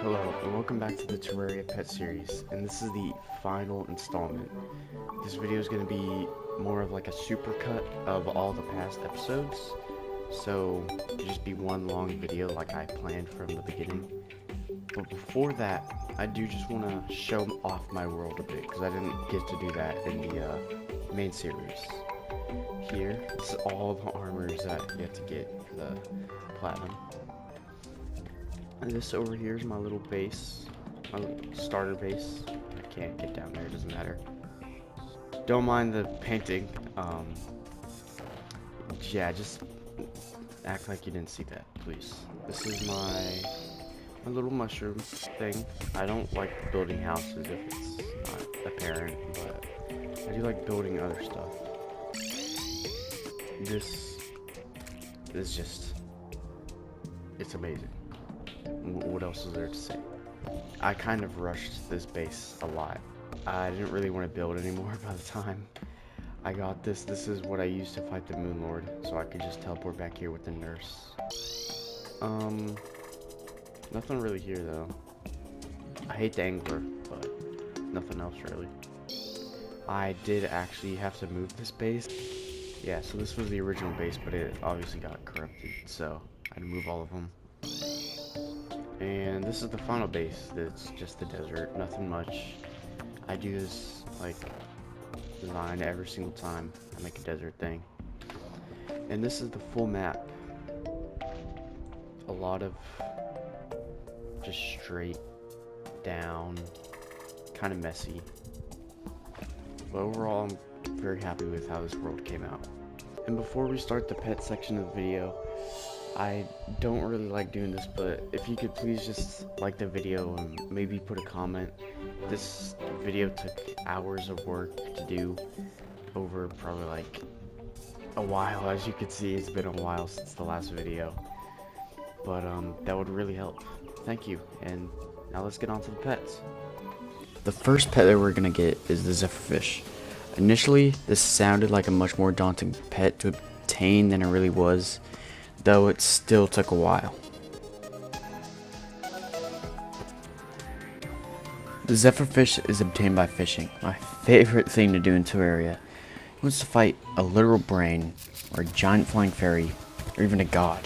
Hello, and welcome back to the Terraria pet series, and this is the final installment. This video is going to be more of like a supercut of all the past episodes, so it'll just be one long video like I planned from the beginning. But before that, I do just want to show off my world a bit, because I didn't get to do that in the main series. Here, this is all the armors that you have to get for the platinum. And this over here is my little base, my little starter base. I can't get down there, it doesn't matter. Don't mind the painting. Yeah, just act like you didn't see that, please. This is my little mushroom thing. I don't like building houses if it's not apparent, but I do like building other stuff. This is just, it's amazing. What else is there to say? I kind of rushed this base a lot. I didn't really want to build anymore by the time I got this. This is what I used to fight the Moon Lord, so I could just teleport back here with the nurse. Nothing really here though. I hate the angler, but nothing else really. I did actually have to move this base. Yeah, so this was the original base, but it obviously got corrupted, so I had to move all of them. And this is the final base. That's just the desert, nothing much. I do this like design every single time I make a desert thing. And this is the full map. A lot of just straight down, kind of messy. But overall, I'm very happy with how this world came out. And before we start the pet section of the video, I don't really like doing this, but if you could please just like the video and maybe put a comment. This video took hours of work to do over probably like a while. As you can see, it's been a while since the last video, but that would really help. Thank you, and now let's get on to the pets. The first pet that we're gonna get is the zephyrfish. Initially, this sounded like a much more daunting pet to obtain than it really was, though it still took a while. The zephyrfish is obtained by fishing, my favorite thing to do in Terraria. Who wants to fight a literal brain, or a giant flying fairy, or even a god,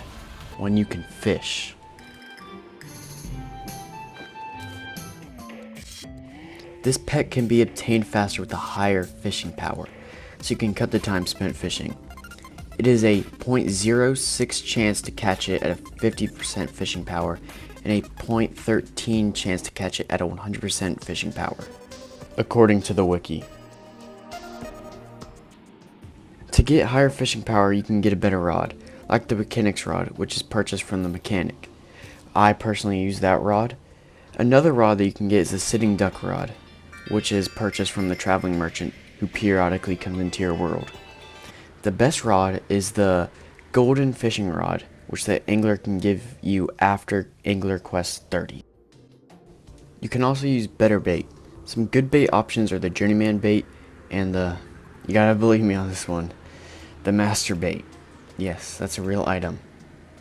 when you can fish? This pet can be obtained faster with a higher fishing power, so you can cut the time spent fishing. It is a 0.06 chance to catch it at a 50% fishing power, and a 0.13 chance to catch it at a 100% fishing power, according to the wiki. To get higher fishing power, you can get a better rod, like the mechanic's rod, which is purchased from the mechanic. I personally use that rod. Another rod that you can get is the sitting duck rod, which is purchased from the traveling merchant who periodically comes into your world. The best rod is the golden fishing rod, which the angler can give you after Angler Quest 30. You can also use better bait. Some good bait options are the journeyman bait and you gotta believe me on this one, the master bait. Yes, that's a real item.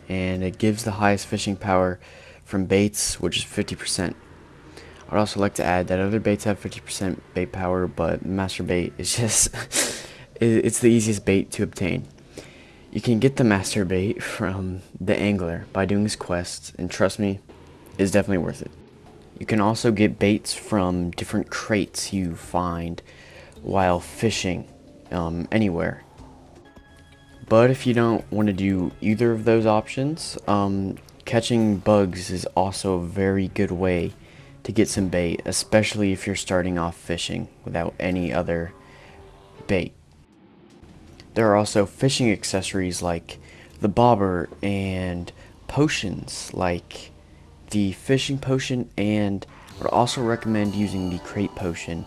And it gives the highest fishing power from baits, which is 50%. I'd also like to add that other baits have 50% bait power, but master bait is just, it's the easiest bait to obtain. You can get the master bait from the angler by doing his quests, and trust me, it's definitely worth it. You can also get baits from different crates you find while fishing anywhere. But if you don't want to do either of those options, catching bugs is also a very good way to get some bait, especially if you're starting off fishing without any other bait. There are also fishing accessories like the bobber and potions like the fishing potion, and I would also recommend using the crate potion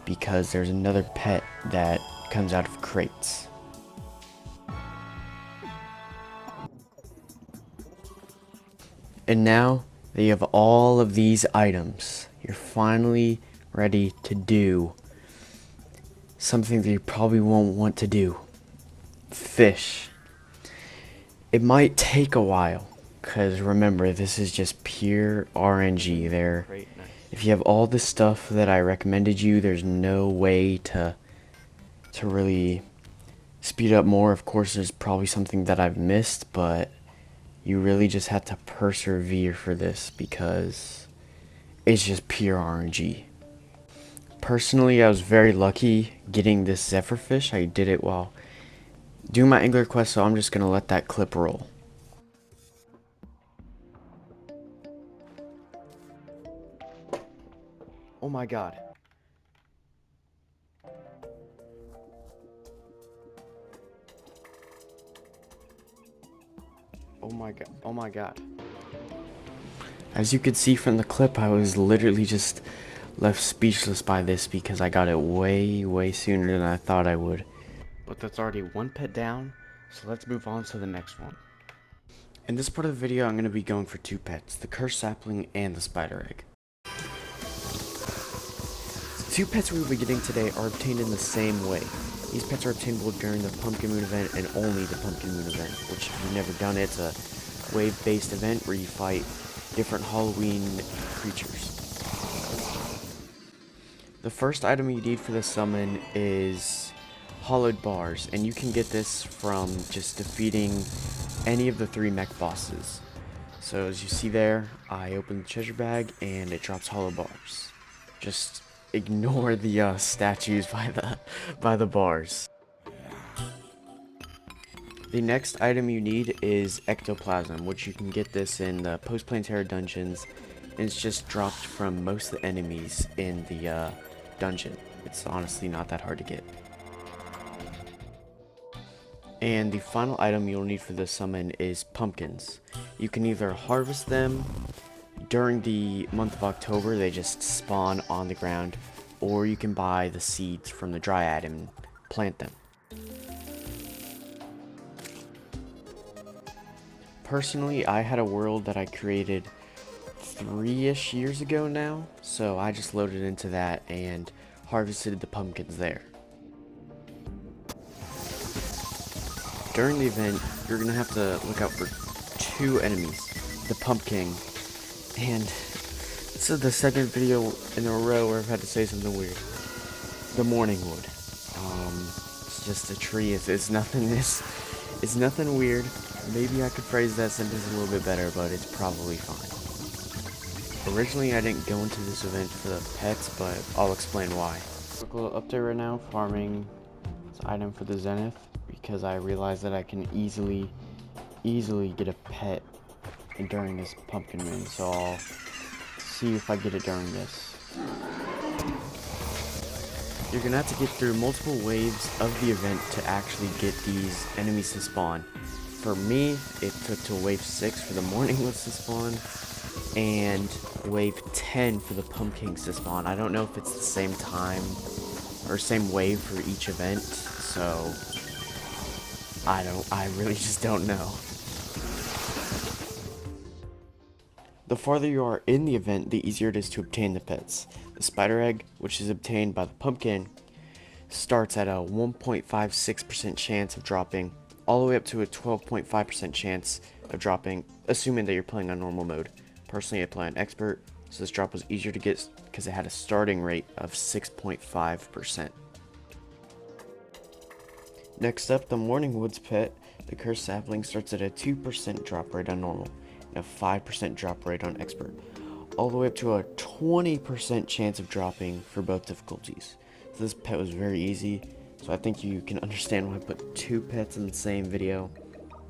because there's another pet that comes out of crates. And now that you have all of these items, you're finally ready to do something that you probably won't want to do. Fish. It might take a while, Because remember, this is just pure RNG. If you have all the stuff that I recommended you, there's no way to really speed up more. Of course, there's probably something that I've missed, but you really just have to persevere for this because it's just pure RNG. Personally, I was very lucky getting this zephyrfish. I did it while doing my angler quest, so I'm just gonna let that clip roll. Oh my god. Oh my god. Oh my god. As you could see from the clip, I was literally just left speechless by this because I got it way sooner than I thought I would. But that's already one pet down, so let's move on to the next one. In this part of the video, I'm going to be going for two pets, the cursed sapling and the spider egg. The two pets we will be getting today are obtained in the same way. These pets are obtainable during the Pumpkin Moon event and only the Pumpkin Moon event, which if you've never done it, it's a wave-based event where you fight different Halloween creatures. The first item you need for the summon is hollowed bars, and you can get this from just defeating any of the 3 mech bosses. So as you see there, I open the treasure bag and it drops hollow bars. Just ignore the statues by the bars. The next item you need is ectoplasm, which you can get this in the post-planetary dungeons, and it's just dropped from most of the enemies in the dungeon. It's honestly not that hard to get. And the final item you'll need for this summon is pumpkins. You can either harvest them during the month of October, they just spawn on the ground, or you can buy the seeds from the dryad and plant them. Personally, I had a world that I created 3-ish years ago now, so I just loaded into that and harvested the pumpkins there. During the event, you're going to have to look out for 2 enemies, the pumpkin, and this is the second video in a row where I've had to say something weird. The morning wood. It's just a tree, it's nothing weird. Maybe I could phrase that sentence a little bit better, but it's probably fine. Originally, I didn't go into this event for the pets, but I'll explain why. Quick little update right now, farming this item for the Zenith, because I realized that I can easily get a pet during this pumpkin moon, so I'll see if I get it during this. You're gonna have to get through multiple waves of the event to actually get these enemies to spawn. For me, it took to wave 6 for the morning woods to spawn, and wave 10 for the pumpkins to spawn. I don't know if it's the same time or same wave for each event, so I really just don't know. The farther you are in the event, the easier it is to obtain the pets. The spider egg, which is obtained by the pumpkin, starts at a 1.56% chance of dropping, all the way up to a 12.5% chance of dropping, assuming that you're playing on normal mode. Personally, I play on expert, so this drop was easier to get because it had a starting rate of 6.5%. Next up, the Morning Woods pet, the cursed sapling, starts at a 2% drop rate on normal, and a 5% drop rate on expert, all the way up to a 20% chance of dropping for both difficulties. So this pet was very easy, so I think you can understand why I put 2 pets in the same video,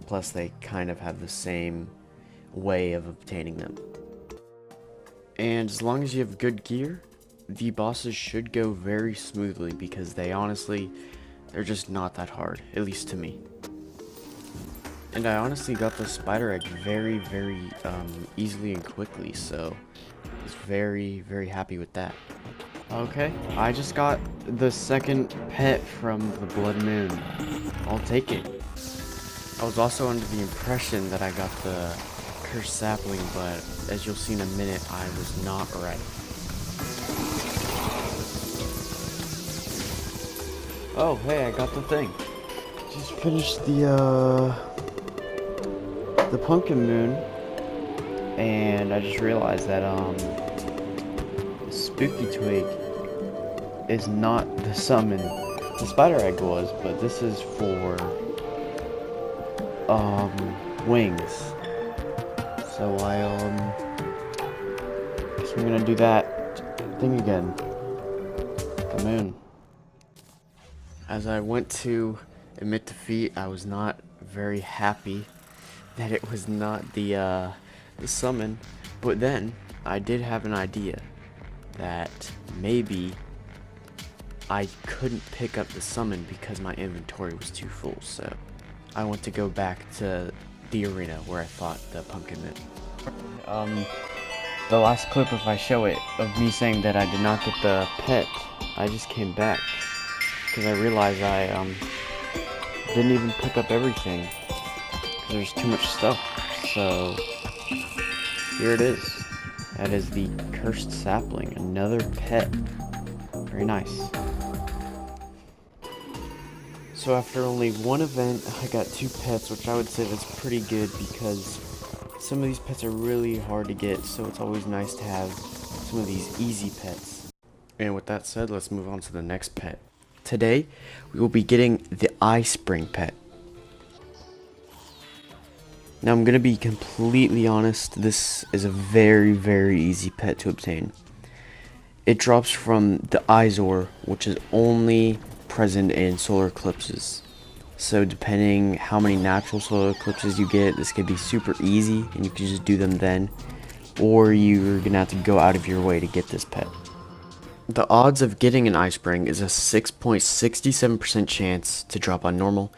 plus they kind of have the same way of obtaining them. And as long as you have good gear, the bosses should go very smoothly because they're just not that hard, at least to me. And I honestly got the spider egg very easily and quickly, so I was very happy with that. Okay, I just got the second pet from the Blood Moon. I'll take it. I was also under the impression that I got the cursed sapling, but as you'll see in a minute, I was not right. Oh, hey, I got the thing. Just finished the Pumpkin Moon, And I just realized that Spooky Twig is not the summon the spider egg was, but this is for wings. So guess I'm gonna do that thing again. The moon. As I went to admit defeat, I was not very happy that it was not the summon, but then I did have an idea that maybe I couldn't pick up the summon because my inventory was too full, so I want to go back to the arena where I fought the pumpkin man. The last clip, if I show it, of me saying that I did not get the pet, I just came back because I realized I didn't even pick up everything because there's too much stuff. So here it is. That is the cursed sapling, another pet. Very nice. So after only one event, I got 2 pets, which I would say that's pretty good because some of these pets are really hard to get, so it's always nice to have some of these easy pets. And with that said, let's move on to the next pet. Today, we will be getting the Eye Spring pet. Now I'm going to be completely honest, this is a very, very easy pet to obtain. It drops from the Eyesore, which is only present in solar eclipses. So depending how many natural solar eclipses you get, this could be super easy and you can just do them then, or you're gonna have to go out of your way to get this pet. The odds of getting an Eye Spring is a 6.67% chance to drop on normal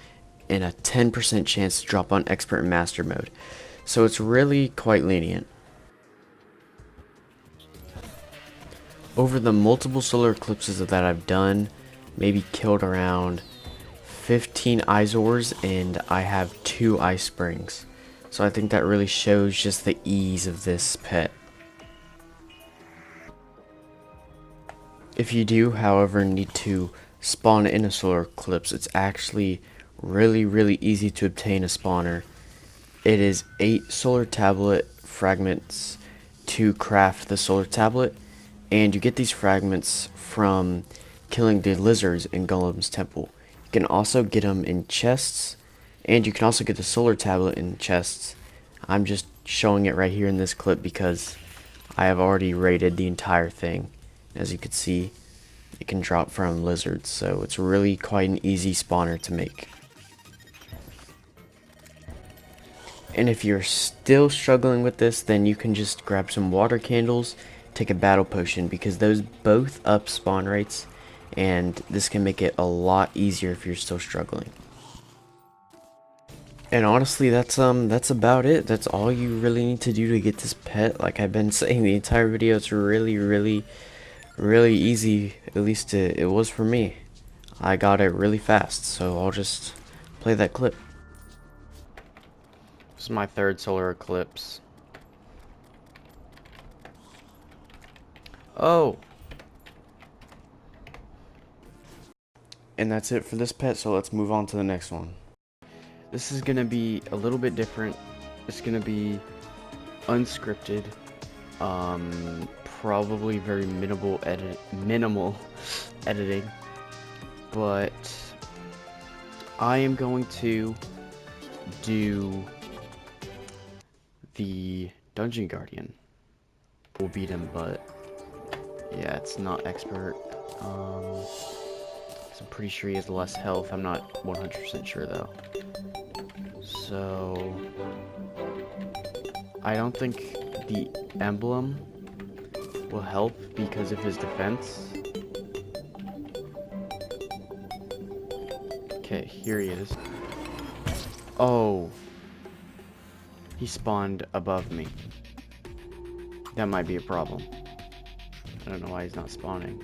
and a 10% chance to drop on expert and master mode, so it's really quite lenient. Over the multiple solar eclipses that I've done, maybe killed around 15 Eyesores, and I have 2 Eye Springs. So I think that really shows just the ease of this pet. If you do, however, need to spawn in a solar eclipse, it's actually really easy to obtain a spawner. It is 8 solar tablet fragments to craft the solar tablet, and you get these fragments from killing the lizards in Golem's temple. You can also get them in chests, and you can also get the solar tablet in chests. I'm just showing it right here in this clip because I have already raided the entire thing. As you can see, it can drop from lizards, so it's really quite an easy spawner to make. And if you're still struggling with this, then you can just grab some water candles, take a battle potion, because those both up spawn rates, and this can make it a lot easier if you're still struggling. And honestly, that's about it. That's all you really need to do to get this pet. Like I've been saying the entire video, it's really easy. At least it was for me. I got it really fast, so I'll just play that clip. This is my 3rd solar eclipse. Oh! And that's it for this pet, so let's move on to the next one. This is gonna be a little bit different. It's gonna be unscripted. Probably very minimal editing. But I am going to do the Dungeon Guardian. We'll beat him, but yeah, it's not expert. I'm pretty sure he has less health. I'm not 100% sure though. So I don't think the emblem will help because of his defense. Okay, here he is. Oh, he spawned above me. That might be a problem. I don't know why he's not spawning.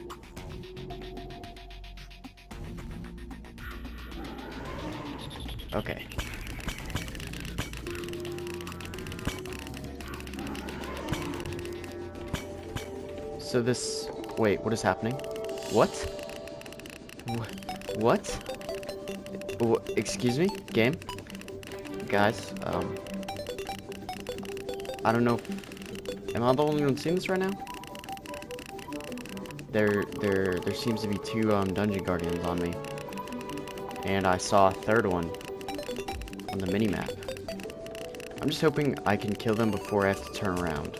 Okay. So this... Wait, what is happening? What? What? Excuse me? Game? Guys, I don't know. Am I the only one seeing this right now? There seems to be two dungeon guardians on me, and I saw a third one on the mini map. I'm just hoping I can kill them before I have to turn around.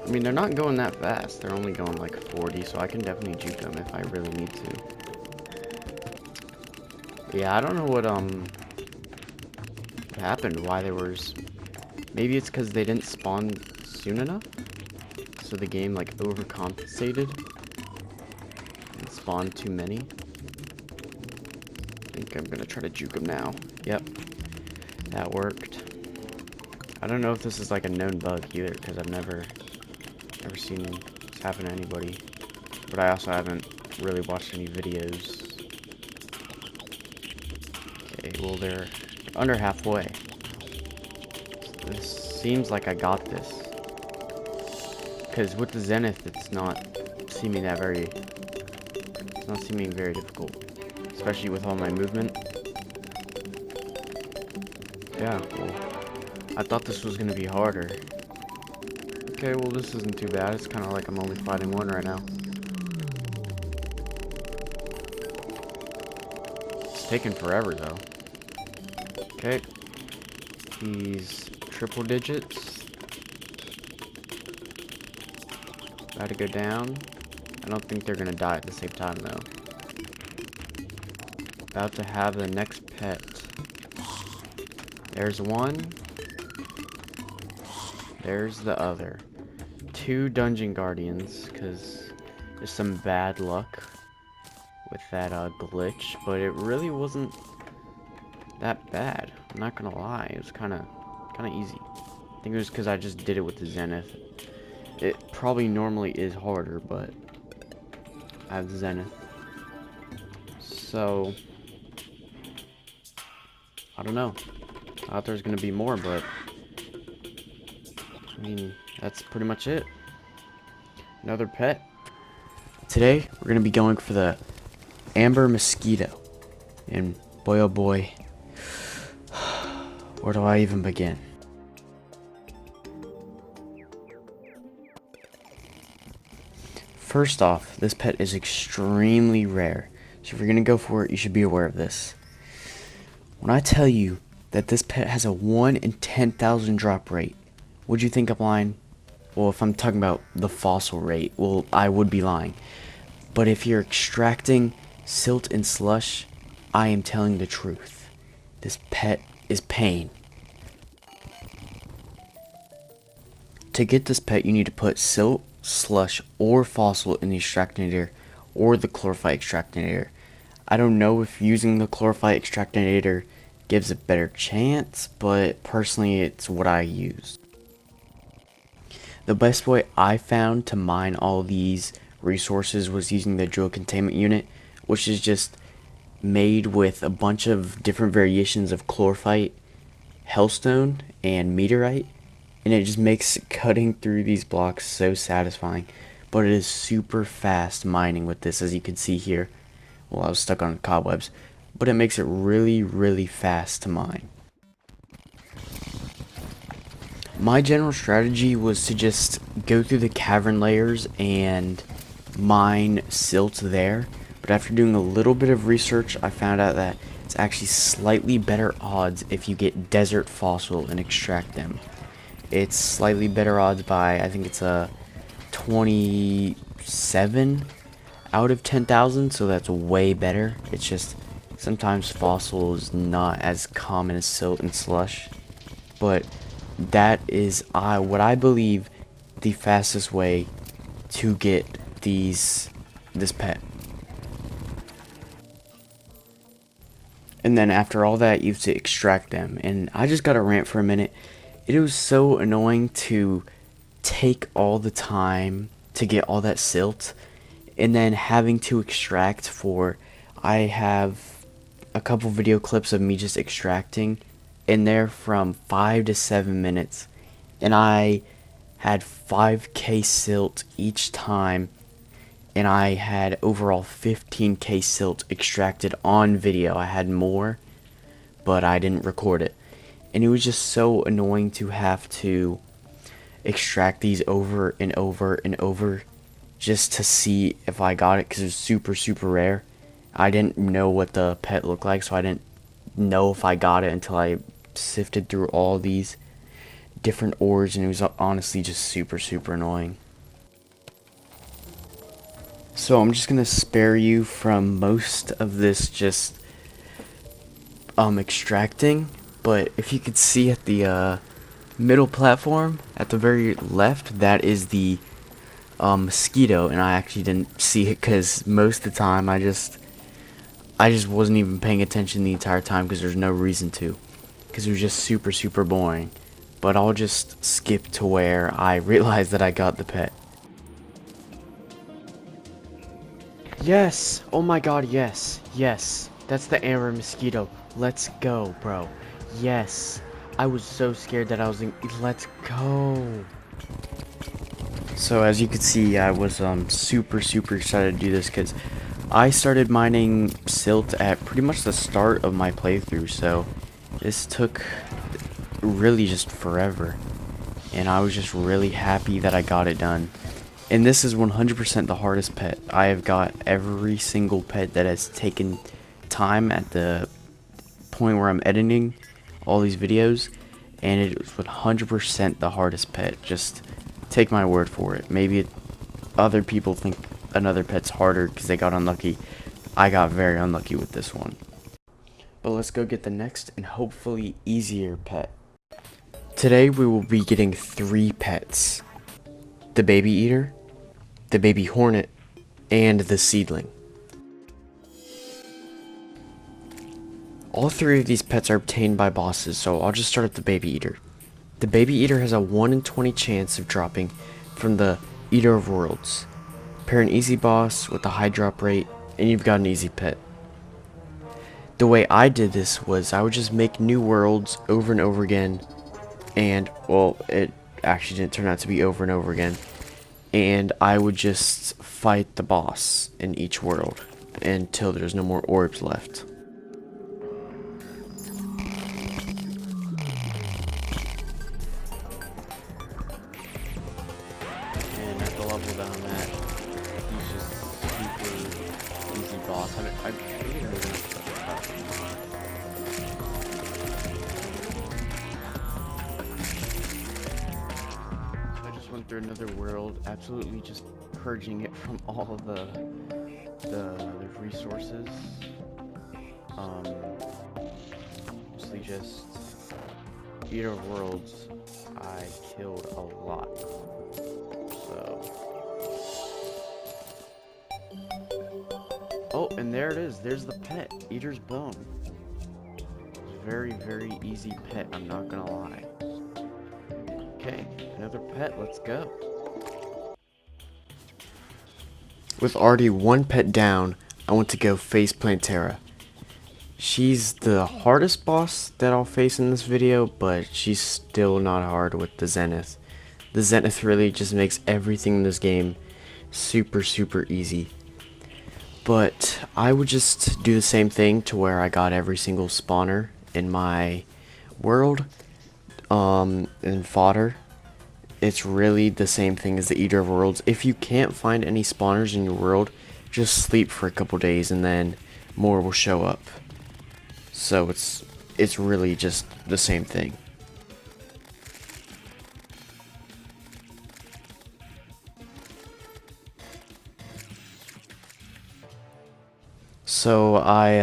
I mean, they're not going that fast. They're only going like 40, so I can definitely juke them if I really need to. Yeah, I don't know what happened. Why there was... Maybe it's because they didn't spawn soon enough, so the game like overcompensated and spawned too many. I think I'm gonna try to juke them now. Yep, that worked. I don't know if this is like a known bug either, because I've never seen this happen to anybody. But I also haven't really watched any videos. Okay, well they're under halfway. This seems like I got this. Because with the Zenith, it's not seeming very difficult. Especially with all my movement. Yeah, well, I thought this was going to be harder. Okay, well this isn't too bad. It's kind of like I'm only fighting one right now. It's taking forever though. Okay. He's triple digits. About to go down. I don't think they're going to die at the same time though. About to have the next pet. There's one. There's the other. Two dungeon guardians, because there's some bad luck with that glitch, but it really wasn't that bad. I'm not gonna lie, it was kind of easy. I think it was because I just did it with the Zenith. It probably normally is harder, but I have the Zenith. So I don't know. I thought there was gonna be more, but I mean, that's pretty much it. Another pet. Today, we're going to be going for the Amber Mosquito. And boy oh boy, where do I even begin? First off, this pet is extremely rare. So if you're going to go for it, you should be aware of this. When I tell you that this pet has a 1 in 10,000 drop rate, would you think I'm lying? Well, if I'm talking about the fossil rate, well, I would be lying. But if you're extracting silt and slush, I am telling the truth. This pet is pain. To get this pet, you need to put silt, slush, or fossil in the extractinator or the chlorophyte extractinator. I don't know if using the chlorophyte extractinator gives a better chance, but personally, it's what I use. The best way I found to mine all these resources was using the drill containment unit, which is just made with a bunch of different variations of chlorophyte, hellstone, and meteorite, and it just makes cutting through these blocks so satisfying. But it is super fast mining with this, as you can see here. Well, I was stuck on cobwebs, but it makes it really fast to mine. My general strategy was to just go through the cavern layers and mine silt there, but after doing a little bit of research, I found out that it's actually slightly better odds if you get desert fossil and extract them. It's slightly better odds by, I think it's a 27 out of 10,000, so that's way better. It's just sometimes fossil is not as common as silt and slush, but that is what I believe the fastest way to get this pet. And then after all that, you have to extract them. And I just got to rant for a minute. It was so annoying to take all the time to get all that silt and then having to extract I have a couple video clips of me just extracting in there from 5 to 7 minutes, and I had 5k silt each time, and I had overall 15k silt extracted on video. I had more, but I didn't record it, and it was just so annoying to have to extract these over and over and over just to see if I got it, because it was super super rare. I didn't know what the pet looked like, so I didn't know if I got it until I sifted through all these different ores, and it was honestly just super super annoying. So I'm just gonna spare you from most of this just extracting, but if you could see at the middle platform at the very left, that is the mosquito, and I actually didn't see it because most of the time I just wasn't even paying attention the entire time because there's no reason to, because it was just super super boring. But I'll just skip to where I realized that I got the pet. Yes! Oh my god, yes! Yes! That's the amber mosquito. Let's go, bro. Yes! I was so scared that I was in. Let's go! So as you can see, I was super super excited to do this because I started mining silt at pretty much the start of my playthrough, so this took really just forever, and I was just really happy that I got it done. And this is 100% the hardest pet. I have got every single pet that has taken time at the point where I'm editing all these videos, and it was 100% the hardest pet. Just take my word for it. Maybe other people think another pet's harder because they got unlucky. I got very unlucky with this one. But let's go get the next and hopefully easier pet. Today we will be getting 3 pets: the baby eater, the baby hornet, and the seedling. All 3 of these pets are obtained by bosses, so I'll just start at the baby eater. The baby eater has a 1 in 20 chance of dropping from the Eater of Worlds. Pair an easy boss with a high drop rate, and you've got an easy pet. The way I did this was I would just make new worlds over and over again, and, well, it actually didn't turn out to be over and over again, and I would just fight the boss in each world until there's no more orbs left. And at the level that I'm at, he's just super easy boss. I really don't even know what so I just went through another world, absolutely just purging it from all of the resources. Mostly just Eater of Worlds. I killed a lot. So. Oh, and there it is. There's the pet, Eater's Bone. Very, very easy pet, I'm not gonna lie. Okay, another pet, let's go. With already 1 pet down, I want to go face Terraria. She's the hardest boss that I'll face in this video, but she's still not hard with the Zenith. The Zenith really just makes everything in this game super super easy. But I would just do the same thing to where I got every single spawner in my world, and fodder. It's really the same thing as the Eater of Worlds. If you can't find any spawners in your world, just sleep for a couple days and then more will show up. So it's really just the same thing. So I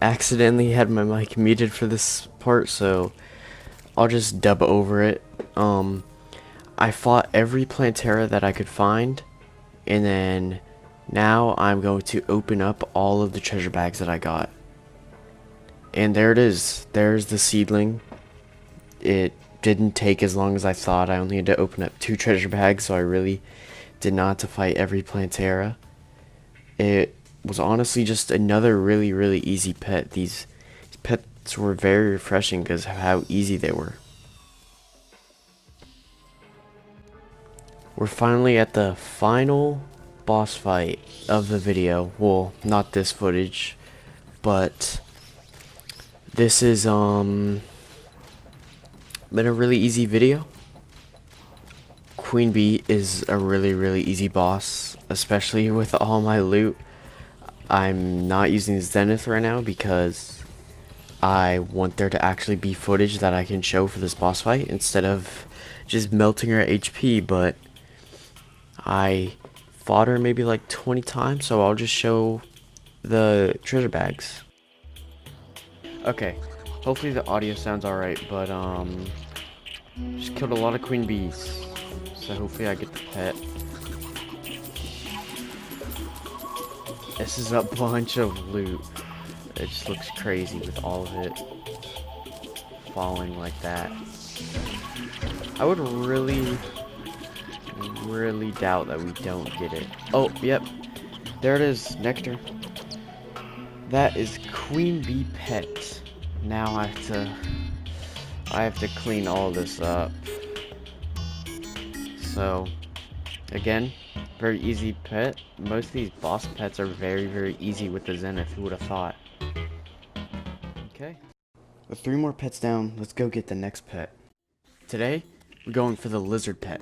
accidentally had my mic muted for this part, so I'll just dub over it. I fought every Terraria that I could find, and then now I'm going to open up all of the treasure bags that I got. And there it is. There's the seedling. It didn't take as long as I thought. I only had to open up 2 treasure bags, so I really did not have to fight every Terraria. It was honestly just another really really easy pet. These pets were very refreshing because of how easy they were. We're finally at the final boss fight of the video. Well, not this footage, but this is Been a really easy video. Queen Bee is a really easy boss, especially with all my loot. I'm not using Zenith right now because I want there to actually be footage that I can show for this boss fight instead of just melting her HP, but I fought her maybe like 20 times, so I'll just show the treasure bags. Okay, hopefully the audio sounds alright, but just killed a lot of queen bees, so hopefully I get the pet. This is a bunch of loot. It just looks crazy with all of it falling like that. I would really doubt that we don't get it. Oh, yep. There it is, nectar. That is queen bee pet. Now I have to clean all this up. So, again, very easy pet. Most of these boss pets are very easy with the Zenith. Who would have thought? Okay. With 3 more pets down, let's go get the next pet. Today, we're going for the lizard pet.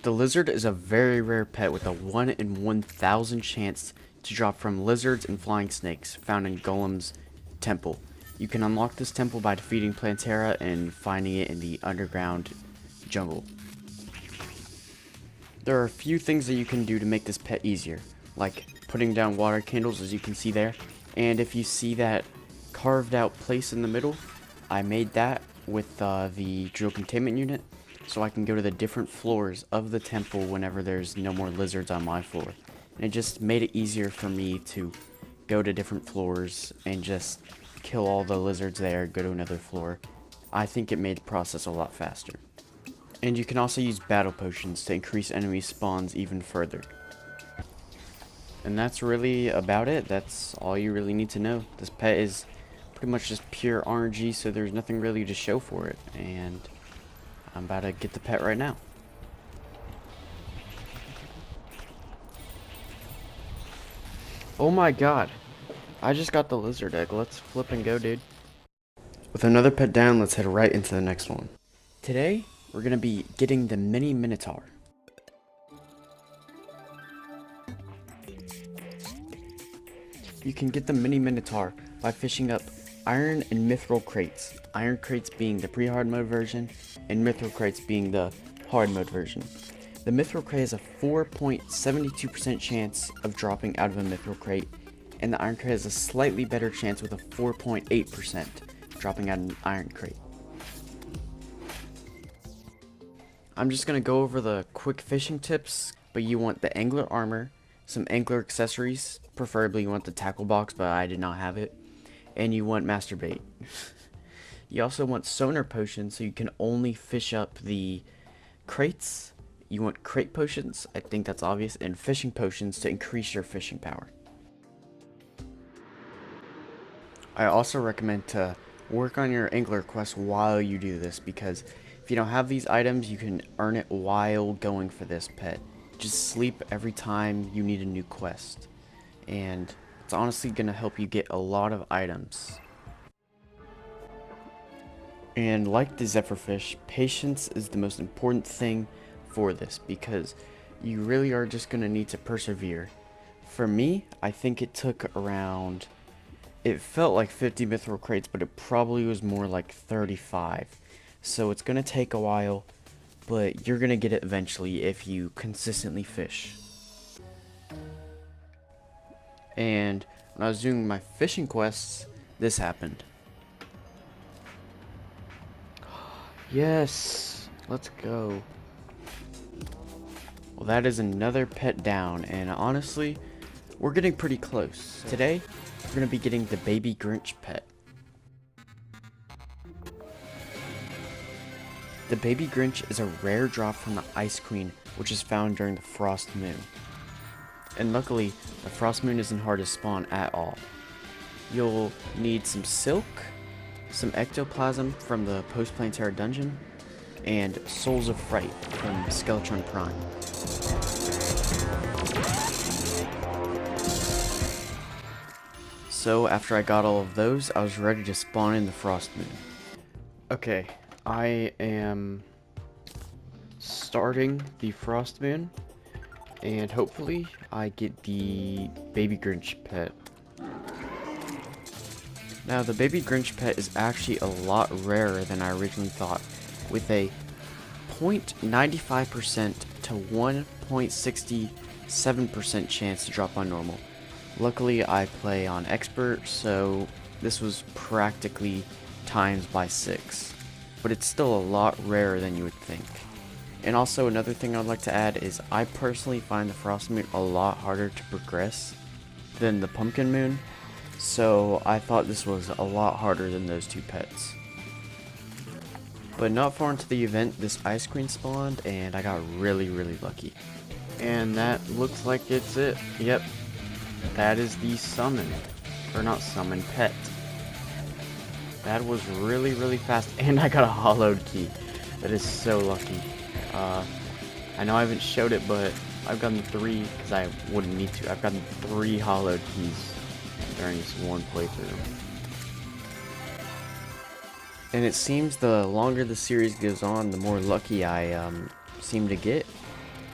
The lizard is a very rare pet with a 1 in 1,000 chance to drop from lizards and flying snakes found in Golem's temple. You can unlock this temple by defeating Terraria and finding it in the underground jungle. There are a few things that you can do to make this pet easier, like putting down water candles, as you can see there. And if you see that carved out place in the middle, I made that with the drill containment unit, so I can go to the different floors of the temple whenever there's no more lizards on my floor. And it just made it easier for me to go to different floors and just kill all the lizards there, go to another floor. I think it made the process a lot faster. And you can also use battle potions to increase enemy spawns even further. And that's really about it. That's all you really need to know. This pet is pretty much just pure RNG, so there's nothing really to show for it. And I'm about to get the pet right now. Oh my god. I just got the lizard egg. Let's flip and go, dude. With another pet down, let's head right into the next one. Today, we're going to be getting the mini minotaur. You can get the mini minotaur by fishing up iron and mithril crates. Iron crates being the pre-hard mode version, and mithril crates being the hard mode version. The mithril crate has a 4.72% chance of dropping out of a mithril crate, and the iron crate has a slightly better chance with a 4.8% dropping out of an iron crate. I'm just going to go over the quick fishing tips, but you want the angler armor, some angler accessories, preferably you want the tackle box, but I did not have it, and you want master bait. You also want sonar potions, so you can only fish up the crates. You want crate potions, I think that's obvious, and fishing potions to increase your fishing power. I also recommend to work on your angler quest while you do this, because if you don't have these items, you can earn it while going for this pet. Just sleep every time you need a new quest, and it's honestly going to help you get a lot of items. And like the zephyrfish, patience is the most important thing for this, because you really are just going to need to persevere. For me, I think it took around, it felt like 50 mithril crates, but it probably was more like 35. So it's going to take a while, but you're going to get it eventually if you consistently fish. And when I was doing my fishing quests, this happened. Yes, let's go. Well, that is another pet down, and honestly, we're getting pretty close. Today, we're going to be getting the baby Grinch pet. The baby Grinch is a rare drop from the Ice Queen, which is found during the Frost Moon. And luckily, the Frost Moon isn't hard to spawn at all. You'll need some silk, some ectoplasm from the post-planetary dungeon, and Souls of Fright from Skeletron Prime. So after I got all of those, I was ready to spawn in the Frost Moon. Okay, I am starting the Frost Moon, and hopefully I get the Baby Grinch pet. Now the Baby Grinch pet is actually a lot rarer than I originally thought, with a 0.95% to 1.67% chance to drop on normal. Luckily I play on expert, so this was practically times by 6. But it's still a lot rarer than you would think. And also another thing I'd like to add is I personally find the Frost Moon a lot harder to progress than the Pumpkin Moon, so I thought this was a lot harder than those two pets. But not far into the event, this Ice Queen spawned and I got really lucky. And that looks like it's it. Yep, that is the summon, or not summon, pet. That was really fast, and I got a hollowed key. That is so lucky. I know I haven't showed it, but I've gotten 3, because I wouldn't need to. I've gotten 3 hollowed keys during this one playthrough. And it seems the longer the series goes on, the more lucky I seem to get,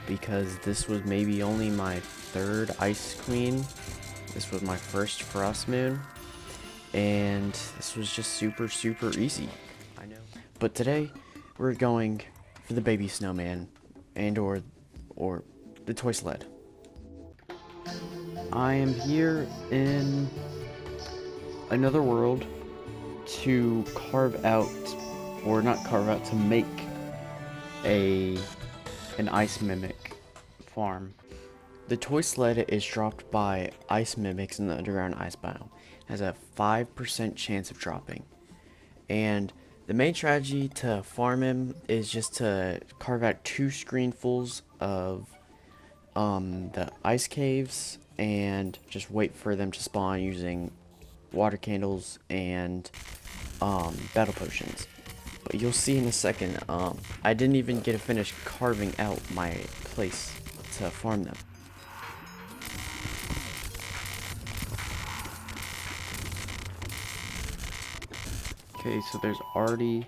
because this was maybe only my 3rd Ice Queen. This was my first Frost Moon, and this was just super easy. I know. But today we're going for the baby snowman and or the toy sled. I am here in another world to carve out, or not carve out, to make an ice mimic farm. The toy sled is dropped by ice mimics in the underground ice biome. It has a 5% chance of dropping. And the main strategy to farm him is just to carve out 2 screenfuls of the ice caves and just wait for them to spawn using water candles and battle potions. But you'll see in a second, I didn't even get to finish carving out my place to farm them. Okay, so there's already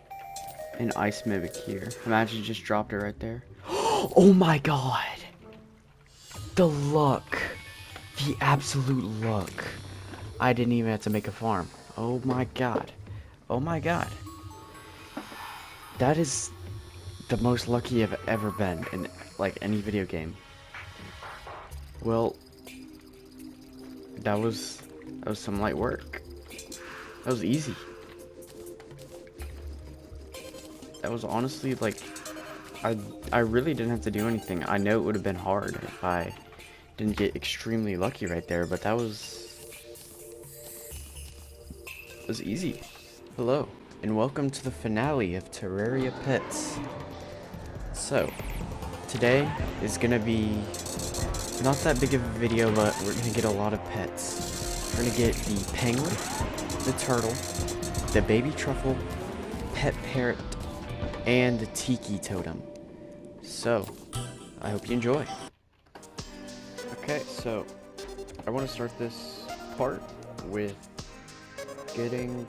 an ice mimic here. Imagine just dropped it right there. Oh my god! The luck! The absolute luck! I didn't even have to make a farm. Oh my god. Oh my god. That is the most lucky I've ever been in, like, any video game. Well, that was some light work. That was easy. That was honestly, like, I really didn't have to do anything. I know it would have been hard if I didn't get extremely lucky right there, but that was easy. Hello, and welcome to the finale of Terraria Pets. So, today is gonna be not that big of a video, but we're gonna get a lot of pets. We're gonna get the penguin, the turtle, the baby truffle, pet parrot, and the tiki totem. So, I hope you enjoy. Okay, so I want to start this part with getting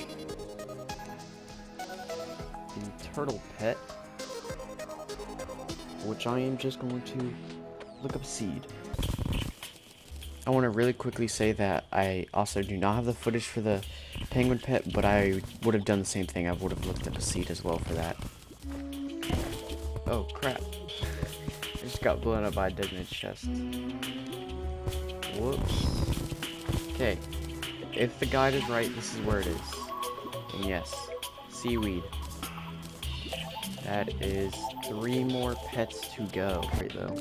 the turtle pet, which I am just going to look up seed. I want to really quickly say that I also do not have the footage for the penguin pet, but I would have done the same thing. I would have looked up a seed as well for that. Oh crap. I just got blown up by a dead man's chest. Whoops. Okay. If the guide is right, this is where it is. And yes, seaweed. That is 3 more pets to go. Great though.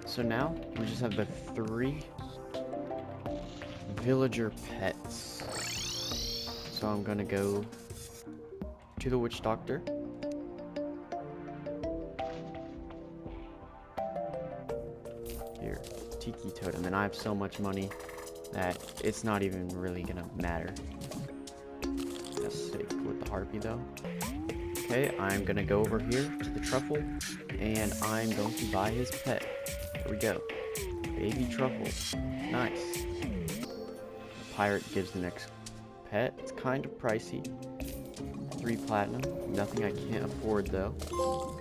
So now, we just have the 3 villager pets. So I'm gonna go to the witch doctor. Here, tiki totem, and I have so much money that it's not even really gonna matter. Let's stick with the harpy though. Okay, I'm gonna go over here to the truffle, and I'm going to buy his pet. Here we go. Baby truffle. Nice. pirate gives the next pet. It's kind of pricey. 3 platinum. Nothing I can't afford though. Oh.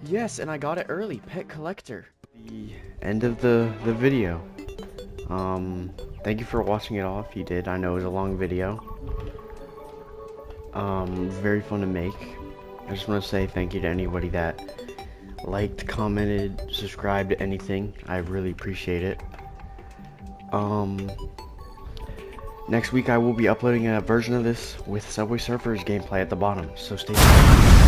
Yes, and I got it early. Pet collector. The end of the video. Thank you for watching it all if you did. I know it was a long video. Very fun to make. I just want to say thank you to anybody that liked, commented, subscribed to anything. I really appreciate it. Next week I will be uploading a version of this with Subway Surfers gameplay at the bottom, so stay tuned.